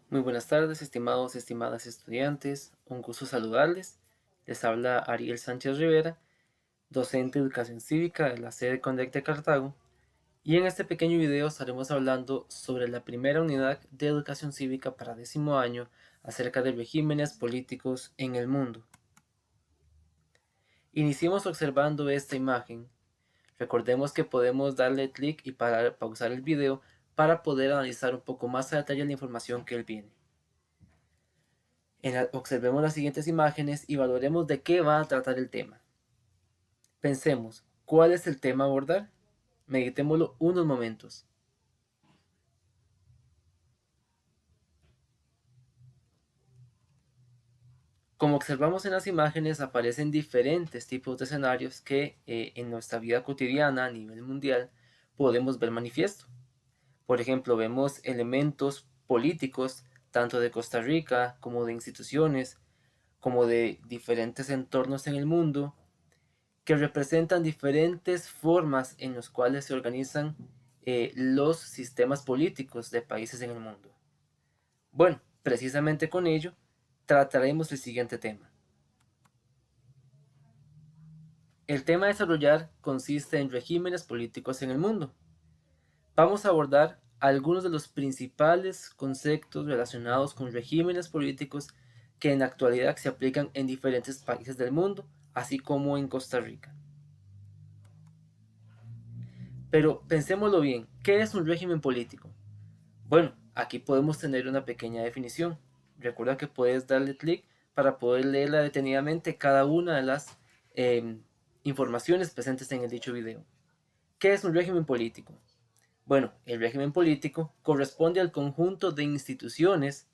Muy buenas tardes, estimados y estimadas estudiantes. Un gusto saludarles. Les habla Ariel Sánchez Rivera, docente de Educación Cívica de la sede Conec de Cartago. Y en este pequeño video estaremos hablando sobre la primera unidad de Educación Cívica para 10º año acerca de regímenes políticos en el mundo. Iniciemos observando esta imagen. Recordemos que podemos darle clic y pausar el video para poder analizar un poco más a detalle la información que él viene. Observemos las siguientes imágenes y valoremos de qué va a tratar el tema. Pensemos, ¿cuál es el tema a abordar? Meditémoslo unos momentos. Como observamos en las imágenes, aparecen diferentes tipos de escenarios que en nuestra vida cotidiana a nivel mundial podemos ver manifiesto. Por ejemplo, vemos elementos políticos tanto de Costa Rica como de instituciones, como de diferentes entornos en el mundo, que representan diferentes formas en las cuales se organizan los sistemas políticos de países en el mundo. Bueno, precisamente con ello trataremos el siguiente tema. El tema a desarrollar consiste en regímenes políticos en el mundo. Vamos a abordar algunos de los principales conceptos relacionados con regímenes políticos que en la actualidad se aplican en diferentes países del mundo, así como en Costa Rica. Pero pensémoslo bien, ¿qué es un régimen político? Bueno, aquí podemos tener una pequeña definición. Recuerda que puedes darle clic para poder leerla detenidamente cada una de las informaciones presentes en el dicho video. ¿Qué es un régimen político? Bueno, el régimen político corresponde al conjunto de instituciones,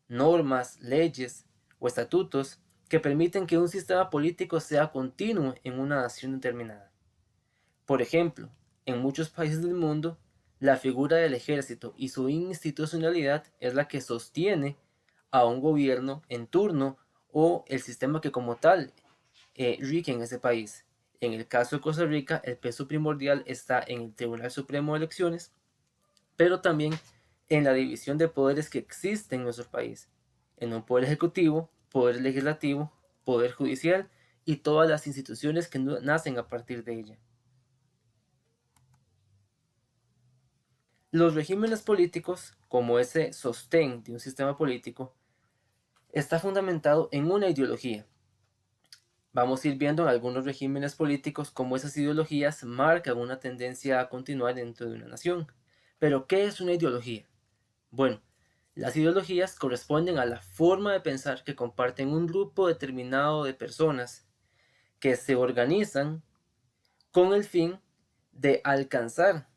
normas, leyes o estatutos que permiten que un sistema político sea continuo en una nación determinada. Por ejemplo, en muchos países del mundo, la figura del ejército y su institucionalidad es la que sostiene a un gobierno en turno o el sistema que como tal rige en ese país. En el caso de Costa Rica, el peso primordial está en el Tribunal Supremo de Elecciones, pero también en la división de poderes que existe en nuestro país, en un poder ejecutivo, poder legislativo, poder judicial y todas las instituciones que nacen a partir de ella. Los regímenes políticos, como ese sostén de un sistema político, está fundamentado en una ideología. Vamos a ir viendo en algunos regímenes políticos cómo esas ideologías marcan una tendencia a continuar dentro de una nación. Pero, ¿qué es una ideología? Bueno, las ideologías corresponden a la forma de pensar que comparten un grupo determinado de personas que se organizan con el fin de alcanzar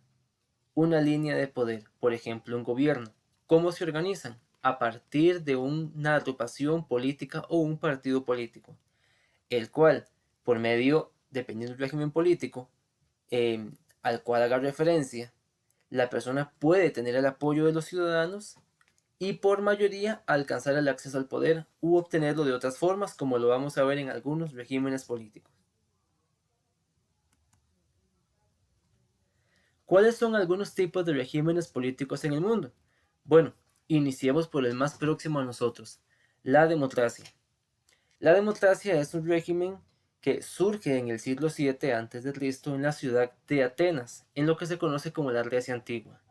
una línea de poder, por ejemplo, un gobierno. ¿Cómo se organizan? A partir de una agrupación política o un partido político, el cual, por medio, dependiendo del régimen político al cual haga referencia, la persona puede tener el apoyo de los ciudadanos y por mayoría alcanzar el acceso al poder u obtenerlo de otras formas, como lo vamos a ver en algunos regímenes políticos. ¿Cuáles son algunos tipos de regímenes políticos en el mundo? Bueno, iniciemos por el más próximo a nosotros, la democracia. La democracia es un régimen que surge en el siglo VII a.C. en la ciudad de Atenas, en lo que se conoce como la Grecia antigua.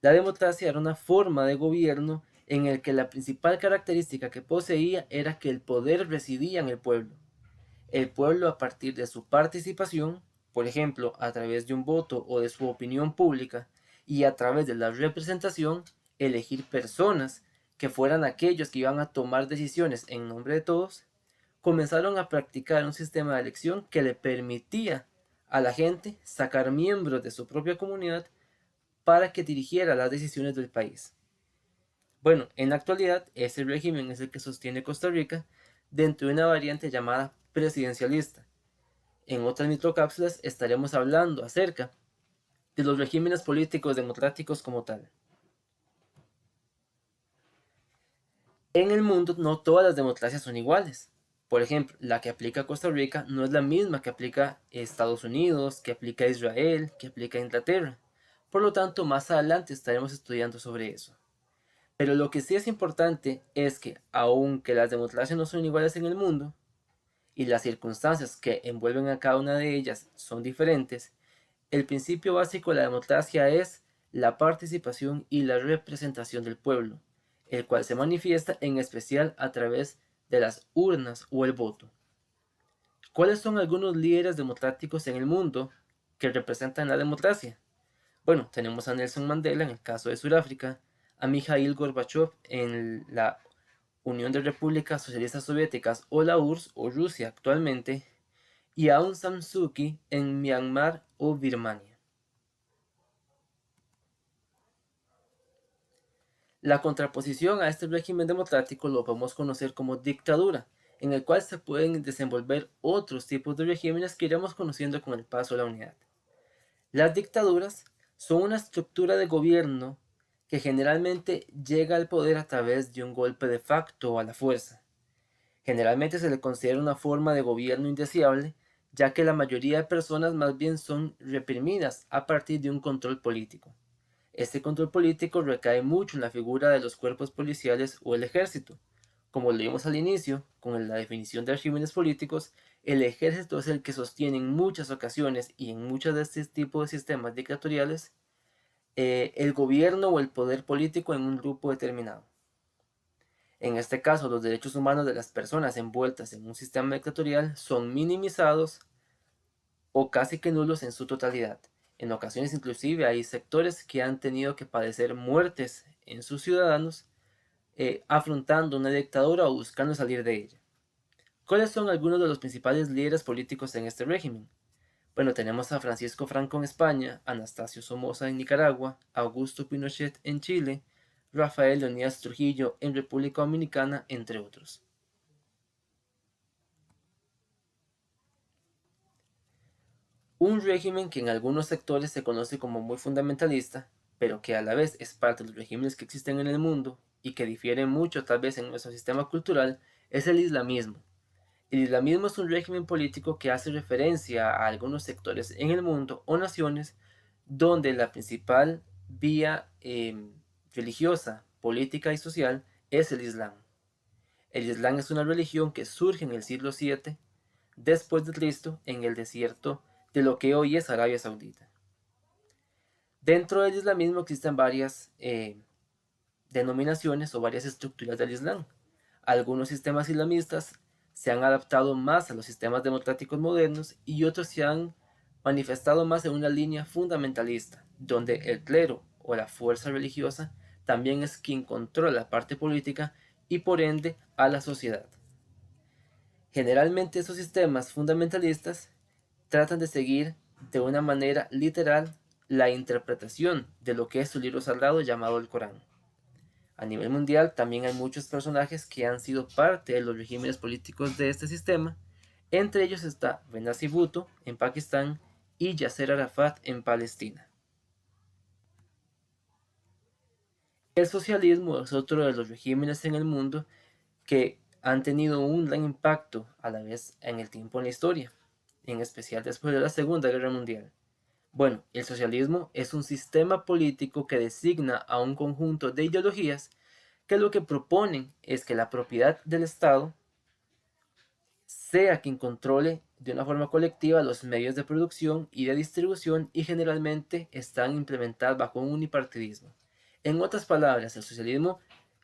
La democracia era una forma de gobierno en el que la principal característica que poseía era que el poder residía en el pueblo. El pueblo, a partir de su participación, por ejemplo, a través de un voto o de su opinión pública, y a través de la representación, elegir personas que fueran aquellos que iban a tomar decisiones en nombre de todos, comenzaron a practicar un sistema de elección que le permitía a la gente sacar miembros de su propia comunidad para que dirigiera las decisiones del país. Bueno, en la actualidad, ese régimen es el que sostiene Costa Rica dentro de una variante llamada presidencialista. En otras microcápsulas estaremos hablando acerca de los regímenes políticos democráticos como tal. En el mundo no todas las democracias son iguales. Por ejemplo, la que aplica Costa Rica no es la misma que aplica Estados Unidos, que aplica Israel, que aplica Inglaterra. Por lo tanto, más adelante estaremos estudiando sobre eso. Pero lo que sí es importante es que, aunque las democracias no son iguales en el mundo, y las circunstancias que envuelven a cada una de ellas son diferentes, el principio básico de la democracia es la participación y la representación del pueblo, el cual se manifiesta en especial a través de las urnas o el voto. ¿Cuáles son algunos líderes democráticos en el mundo que representan la democracia? Bueno, tenemos a Nelson Mandela en el caso de Sudáfrica, a Mikhail Gorbachev en la Unión de Repúblicas Socialistas Soviéticas o la URSS o Rusia actualmente, y a Aung San Suu Kyi en Myanmar o Birmania. La contraposición a este régimen democrático lo podemos conocer como dictadura, en el cual se pueden desenvolver otros tipos de regímenes que iremos conociendo con el paso de la unidad. Las dictaduras son una estructura de gobierno que generalmente llega al poder a través de un golpe de facto o a la fuerza. Generalmente se le considera una forma de gobierno indeseable, ya que la mayoría de personas más bien son reprimidas a partir de un control político. Este control político recae mucho en la figura de los cuerpos policiales o el ejército. Como leímos al inicio, con la definición de regímenes políticos, el ejército es el que sostiene en muchas ocasiones y en muchos de este tipo de sistemas dictatoriales el gobierno o el poder político en un grupo determinado. En este caso, los derechos humanos de las personas envueltas en un sistema dictatorial son minimizados o casi que nulos en su totalidad. En ocasiones inclusive hay sectores que han tenido que padecer muertes en sus ciudadanos afrontando una dictadura o buscando salir de ella. ¿Cuáles son algunos de los principales líderes políticos en este régimen? Bueno, tenemos a Francisco Franco en España, Anastasio Somoza en Nicaragua, Augusto Pinochet en Chile, Rafael Leónidas Trujillo en República Dominicana, entre otros. Un régimen que en algunos sectores se conoce como muy fundamentalista, pero que a la vez es parte de los regímenes que existen en el mundo y que difiere mucho tal vez en nuestro sistema cultural, es el islamismo. El islamismo es un régimen político que hace referencia a algunos sectores en el mundo o naciones donde la principal vía religiosa, política y social es el Islam. El Islam es una religión que surge en el siglo VII después de Cristo en el desierto de lo que hoy es Arabia Saudita. Dentro del islamismo existen varias denominaciones o varias estructuras del Islam. Algunos sistemas islamistas se han adaptado más a los sistemas democráticos modernos y otros se han manifestado más en una línea fundamentalista, donde el clero o la fuerza religiosa también es quien controla la parte política y por ende a la sociedad. Generalmente esos sistemas fundamentalistas tratan de seguir de una manera literal la interpretación de lo que es su libro sagrado llamado el Corán. A nivel mundial también hay muchos personajes que han sido parte de los regímenes políticos de este sistema. Entre ellos está Benazir Bhutto en Pakistán y Yasser Arafat en Palestina. El socialismo es otro de los regímenes en el mundo que han tenido un gran impacto a la vez en el tiempo en la historia, en especial después de la Segunda Guerra Mundial. Bueno, el socialismo es un sistema político que designa a un conjunto de ideologías que lo que proponen es que la propiedad del Estado sea quien controle de una forma colectiva los medios de producción y de distribución y generalmente están implementados bajo un unipartidismo. En otras palabras, el socialismo,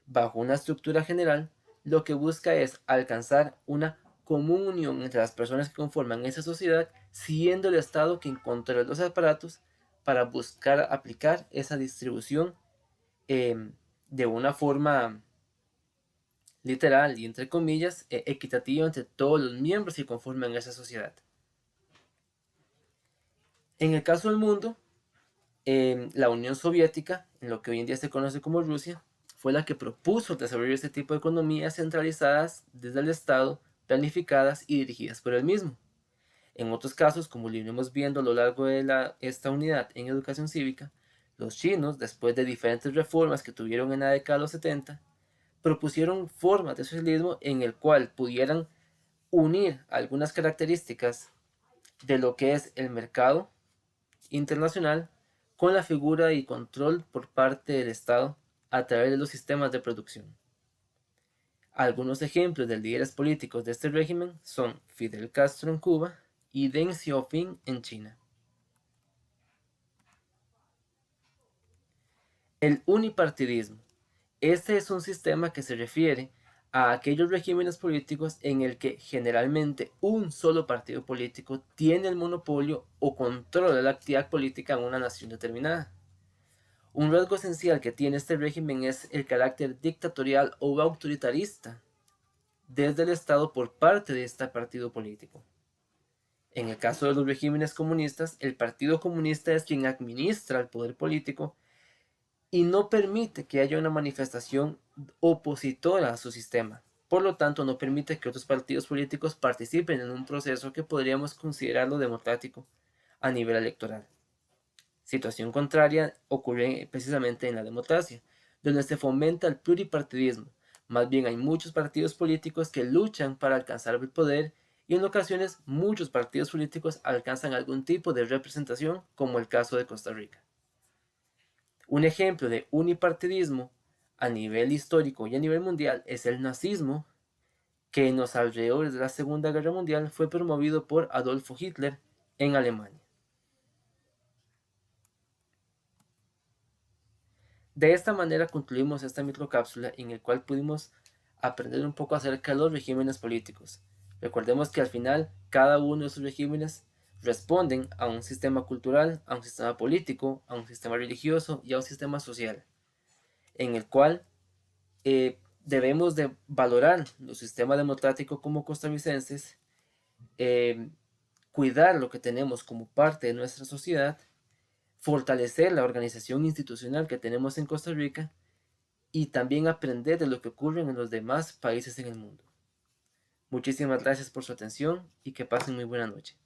bajo una estructura general, lo que busca es alcanzar una común unión entre las personas que conforman esa sociedad, siendo el Estado quien controla los aparatos para buscar aplicar esa distribución de una forma literal y entre comillas equitativa entre todos los miembros que conforman esa sociedad. En el caso del mundo, la Unión Soviética, en lo que hoy en día se conoce como Rusia, fue la que propuso desarrollar este tipo de economías centralizadas desde el Estado, planificadas y dirigidas por él mismo. En otros casos, como lo iremos viendo a lo largo de esta unidad en educación cívica, los chinos, después de diferentes reformas que tuvieron en la década de los 70, propusieron formas de socialismo en el cual pudieran unir algunas características de lo que es el mercado internacional con la figura y control por parte del Estado a través de los sistemas de producción. Algunos ejemplos de líderes políticos de este régimen son Fidel Castro en Cuba y Deng Xiaoping en China. El unipartidismo. Este es un sistema que se refiere a aquellos regímenes políticos en el que generalmente un solo partido político tiene el monopolio o controla la actividad política en una nación determinada. Un rasgo esencial que tiene este régimen es el carácter dictatorial o autoritarista desde el Estado por parte de este partido político. En el caso de los regímenes comunistas, el Partido Comunista es quien administra el poder político y no permite que haya una manifestación opositora a su sistema. Por lo tanto, no permite que otros partidos políticos participen en un proceso que podríamos considerarlo democrático a nivel electoral. Situación contraria ocurre precisamente en la democracia, donde se fomenta el pluripartidismo. Más bien hay muchos partidos políticos que luchan para alcanzar el poder y en ocasiones muchos partidos políticos alcanzan algún tipo de representación, como el caso de Costa Rica. Un ejemplo de unipartidismo a nivel histórico y a nivel mundial es el nazismo, que en los alrededores de la Segunda Guerra Mundial fue promovido por Adolfo Hitler en Alemania. De esta manera concluimos esta microcápsula en la cual pudimos aprender un poco acerca de los regímenes políticos. Recordemos que al final cada uno de esos regímenes responden a un sistema cultural, a un sistema político, a un sistema religioso y a un sistema social, en el cual debemos de valorar los sistemas democráticos como costarricenses, cuidar lo que tenemos como parte de nuestra sociedad, fortalecer la organización institucional que tenemos en Costa Rica y también aprender de lo que ocurre en los demás países en el mundo. Muchísimas gracias por su atención y que pasen muy buena noche.